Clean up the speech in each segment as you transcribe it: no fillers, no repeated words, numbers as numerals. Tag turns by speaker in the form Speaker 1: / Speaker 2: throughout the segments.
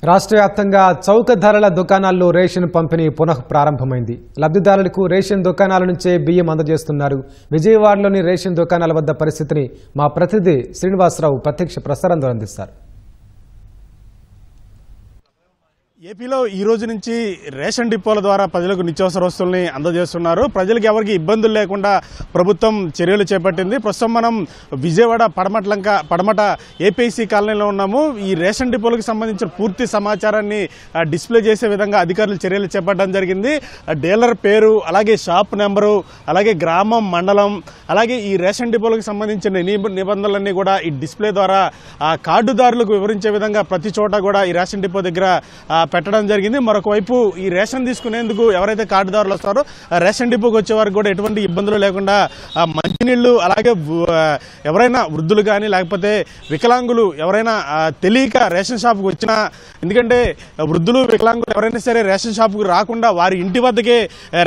Speaker 1: రాష్ట్ర వ్యాప్తంగా చౌక ధరల దుకాణాల్లో రేషన్ పంపిణీ పునః ప్రారంభమైంది. లబ్ధిదారులకు రేషన్ దుకాణాల నుంచే బియ్యం అందజేస్తున్నారు. విజయవాడలోని రేషన్ దుకాణాల వద్ద పరిస్థితిని మా ప్రతినిధి శ్రీనివాసరావు ప్రత్యక్ష ప్రసారంలో అందిస్తారు.
Speaker 2: ఏపీలో ఈ రోజు నుంచి రేషన్ డిపోల ద్వారా ప్రజలకు నిత్యావసర వస్తువుల్ని అందజేస్తున్నారు. ప్రజలకు ఎవరికి ఇబ్బందులు లేకుండా ప్రభుత్వం చర్యలు చేపట్టింది. ప్రస్తుతం మనం విజయవాడ పడమట ఏపీసీ కాలనీలో ఉన్నాము. ఈ రేషన్ డిపోలకు సంబంధించిన పూర్తి సమాచారాన్ని డిస్ప్లే చేసే విధంగా అధికారులు చర్యలు చేపట్టడం జరిగింది. డీలర్ పేరు, అలాగే షాప్ నెంబరు, అలాగే గ్రామం, మండలం, అలాగే ఈ రేషన్ డిపోలకు సంబంధించిన నిబంధనలన్నీ కూడా ఈ డిస్ప్లే ద్వారా కార్డుదారులకు వివరించే విధంగా ప్రతి చోట కూడా ఈ రేషన్ డిపో దగ్గర పెట్టడం జరిగింది. మరొక వైపు ఈ రేషన్ తీసుకునేందుకు ఎవరైతే కార్డుదారులు వస్తారో రేషన్ డిపోకి వచ్చే వారికి కూడా ఎటువంటి ఇబ్బందులు లేకుండా మంచినీళ్లు, అలాగే ఎవరైనా వృద్ధులు కానీ లేకపోతే వికలాంగులు ఎవరైనా తెలియక రేషన్ షాప్కి వచ్చినా, ఎందుకంటే వృద్ధులు వికలాంగులు ఎవరైనా సరే రేషన్ షాప్కి రాకుండా వారి ఇంటి వద్దకే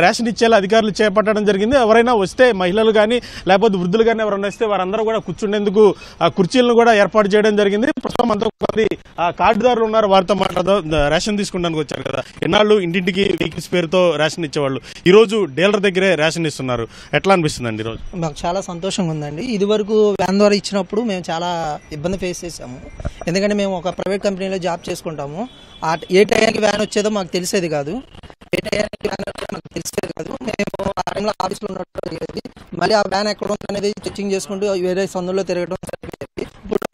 Speaker 2: రేషన్ ఇచ్చేలా అధికారులు చేపట్టడం జరిగింది. ఎవరైనా వస్తే మహిళలు కానీ లేకపోతే వృద్ధులు కానీ ఎవరైనా వస్తే వారందరూ కూడా కూర్చునేందుకు కుర్చీలను కూడా ఏర్పాటు చేయడం జరిగింది. ప్రస్తుతం అంతా కొంతమంది కార్డుదారులు ఉన్నారు, వారితో మాట్లాడదాం. రేషన్ తీసుకుంటానికి వచ్చారు కదా, ఎన్నాళ్ళు ఇంటింటికి వెహికల్స్ పేరుతో రేషన్ ఇచ్చేవాళ్ళు, ఈ రోజు డీలర్ దగ్గరే రేషన్ ఇస్తున్నారు. ఎట్లా అనిపిస్తుందండి ఈరోజు?
Speaker 3: మాకు చాలా సంతోషంగా ఉందండి. ఇది వరకు వ్యాన్ ద్వారా ఇచ్చినప్పుడు మేము చాలా ఇబ్బంది ఫేస్ చేసాము. ఎందుకంటే మేము ఒక ప్రైవేట్ కంపెనీలో జాబ్ చేసుకుంటాము. ఏ టైంకి వ్యాన్ వచ్చేదో మాకు తెలిసేది కాదు. మేము ఆ టైంలో ఆఫీస్లో ఉన్నట్టు మళ్ళీ ఆ వ్యాన్ ఎక్కడ ఉందనేది చెకింగ్ చేసుకుంటూ వేరే సందులో తిరగడం. ఇప్పుడు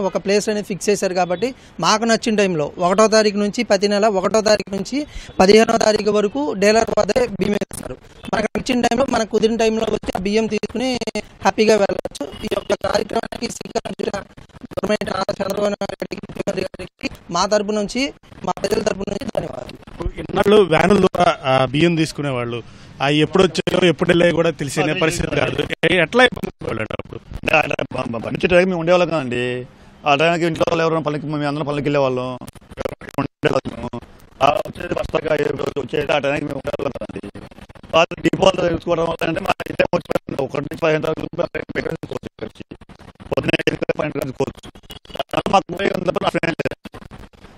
Speaker 3: ఒక ప్లేస్ అనేది ఫిక్స్ చేశారు కాబట్టి మాకు నచ్చిన టైంలో 1వ తారీఖు నుంచి ప్రతి నెల 1వ తారీఖు నుంచి 15వ తారీఖు వరకు డీలర్ వద్దే బియ్యం ఇస్తారు. మనకు నచ్చిన టైంలో, మనకు కుదిరిన టైంలో వచ్చి ఆ బియ్యం తీసుకుని హ్యాపీగా వెళ్ళవచ్చు. ఈ యొక్క కార్యక్రమానికి గవర్నమెంట్ చంద్రబాబు నాయుడు గారికి మా తరపు నుంచి, మా ప్రజల తరపు నుంచి ధన్యవాదాలు.
Speaker 2: ఎన్నాళ్ళు వ్యానుల ద్వారా బియ్యం తీసుకునే వాళ్ళు ఎప్పుడు వచ్చాయో ఎప్పుడు వెళ్ళాయో కూడా తెలిసిన పరిస్థితి కాదు. ఎట్లా అప్పుడు
Speaker 4: మంచి టైం మేము ఉండేవాళ్ళం కదండి. ఆ టైంకి ఇంట్లో వాళ్ళు ఎవరైనా పనికి, మేము అందరం పనికి వెళ్ళేవాళ్ళం. వచ్చే ఆ టైంకి మేము ఉండేవాళ్ళం కదండి. డిపోలు తీసుకోవడం వల్ల అంటే మా టైం వచ్చి 1 నుంచి 15 తీసుకోవచ్చు.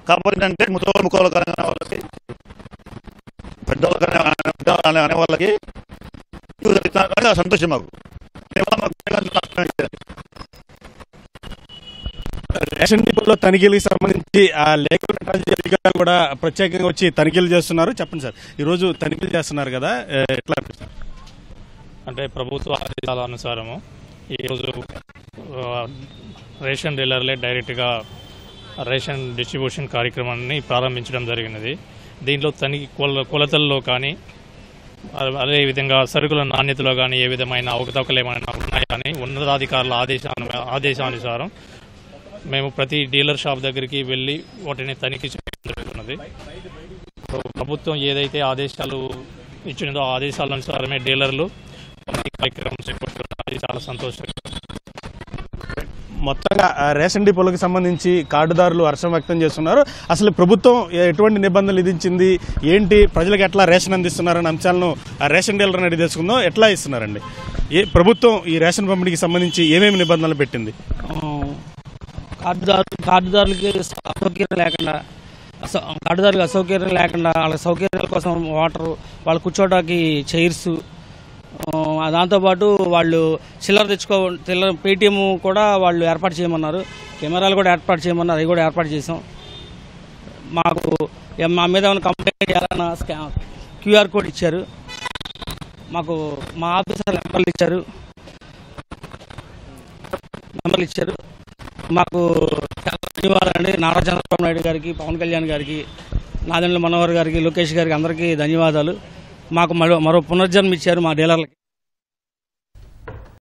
Speaker 4: కాకపోతే అంటే ముక్కలు వాళ్ళకి, పెద్దవాళ్ళకి అనే వాళ్ళకి సంతోషం. మాకు
Speaker 2: రేషన్ డిపోలో తనిఖీలకు సంబంధించి లేఖలు కూడా ప్రత్యేకంగా వచ్చి తనిఖీలు చేస్తున్నారు. చెప్పండి సార్, ఈరోజు తనిఖీలు చేస్తున్నారు కదా, ఎట్లా అనిపిస్తుంది?
Speaker 5: అంటే ప్రభుత్వ ఆదేశాల అనుసారము ఈరోజు రేషన్ డీలర్లే డైరెక్ట్గా రేషన్ డిస్ట్రిబ్యూషన్ కార్యక్రమాన్ని ప్రారంభించడం జరిగినది. దీంట్లో తనిఖీ కొలతల్లో కానీ, అదేవిధంగా సరుకుల నాణ్యతలో కానీ ఏ విధమైన అవకతవకలు ఏమైనా ఉన్నాయని ఉన్నతాధికారుల ఆదేశానుసారం మేము ప్రతి డీలర్ షాప్ దగ్గరికి వెళ్ళి వాటిని తనిఖీ చేయడం జరుగుతున్నది. ప్రభుత్వం ఏదైతే ఆదేశాలు ఇచ్చినదో ఆ ఆదేశాల అనుసారమే డీలర్లు కార్యక్రమం చేపడుతున్నారు. అది చాలా సంతోషంగా.
Speaker 2: మొత్తంగా రేషన్ డిపోలకు సంబంధించి కార్డుదారులు హర్షం వ్యక్తం చేస్తున్నారు. అసలు ప్రభుత్వం ఎటువంటి నిబంధనలు విధించింది, ఏంటి, ప్రజలకు ఎట్లా రేషన్ అందిస్తున్నారనే అంశాలను రేషన్ డీలర్ అడిగి తెలుసుకుందాం. ఎట్లా ఇస్తున్నారండి ప్రభుత్వం ఈ రేషన్ పంపిణీకి సంబంధించి ఏమేమి నిబంధనలు పెట్టింది?
Speaker 6: కార్డుదారులకి అసౌకర్యం లేకుండా వాళ్ళ సౌకర్యాల కోసం వాటర్, వాళ్ళు కూర్చోడానికి చైర్స్, దాంతోపాటు వాళ్ళు చిల్లర పేటీఎం కూడా వాళ్ళు ఏర్పాటు చేయమన్నారు. కెమెరాలు కూడా ఏర్పాటు చేయమన్నారు, అవి కూడా ఏర్పాటు చేసాం. మాకు మా మీద ఏమైనా కంప్లైంట్ చేయాలన్నా QR కోడ్ ఇచ్చారు. మాకు మా ఆఫీసర్ నెంబర్లు ఇచ్చారు. మాకు చాలా ధన్యవాదాలండి. నారా చంద్రబాబు నాయుడు గారికి, పవన్ కళ్యాణ్ గారికి, నాదెండ్ల మనోహర్ గారికి, లోకేష్ గారికి అందరికీ ధన్యవాదాలు. మాకు మరో పునర్జన్మ ఇచ్చారు మా డీలర్లకి.